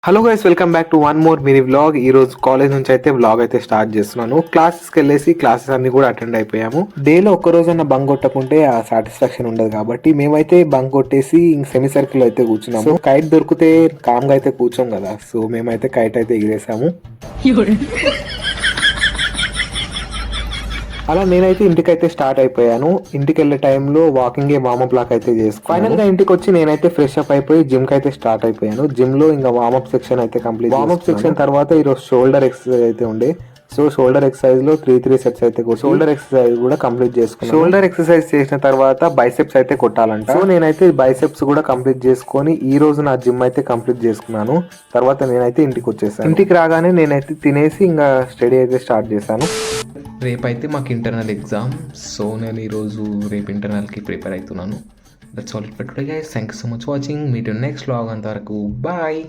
Hello guys, welcome back to one more mini vlog. ఈ రోజు college నుంచి అయితే వ్లాగ్ అయితే స్టార్ట్ చేస్తున్నాను. క్లాసెస్కి వెళ్ళేసి క్లాసెస్ అన్ని కూడా అటెండ్ అయిపోయాము. డేలో ఒక్క రోజన్న బంక్ కొట్టకుంటే ఆ సాటిస్ఫాక్షన్ ఉండదు కాబట్టి మేమైతే బంక్ కొట్టేసి సెమీ సర్కిల్ అయితే కూర్చున్నాము. సో కైట్ దొరికితే కామ్గా అయితే కూర్చోం కదా, సో మేమైతే కైట్ అయితే ఎగిరేసాము. అలా నేనైతే ఇంటికైతే స్టార్ట్ అయిపోయాను. ఇంటికి వెళ్ళే టైంలో వాకింగ్ వార్మప్ లాక్ అయితే చేసుకున్నాను. ఫైనల్ గా ఇంటికి వచ్చి నేనైతే ఫ్రెష్ అప్ అయిపోయి జిమ్ కి అయితే స్టార్ట్ అయిపోయాను. జిమ్ లో ఇంకా వార్మప్ సెక్షన్ అయితే కంప్లీట్. వార్మప్ సెక్షన్ తర్వాత ఈరోజు షోల్డర్ ఎక్సర్సైజ్ అయితే ఉండే. సో షోల్డర్ ఎక్సర్సైజ్ లో త్రీ సెట్స్ అయితే షోల్డర్ ఎక్సర్సైజ్ కూడా కంప్లీట్ చేసుకున్నాను. షోల్డర్ ఎక్సర్సైజ్ చేసిన తర్వాత బైసెప్స్ అయితే కొట్టాలంట. సో నేనైతే బైసెప్స్ కూడా కంప్లీట్ చేసుకొని ఈ రోజు నా జిమ్ అయితే కంప్లీట్ చేసుకున్నాను. తర్వాత నేనైతే ఇంటికి వచ్చేసాను. ఇంటికి రాగానే నేనైతే తినేసి ఇంకా స్టడీ అయితే స్టార్ట్ చేశాను. రేపైతే మాకు ఇంటర్నల్ ఎగ్జామ్. సో నేను ఈరోజు రేపు ఇంటర్నల్కి ప్రిపేర్ అవుతున్నాను. That's all for today guys. Thank you so much watching. Meet next vlog. అంతవరకు బాయ్.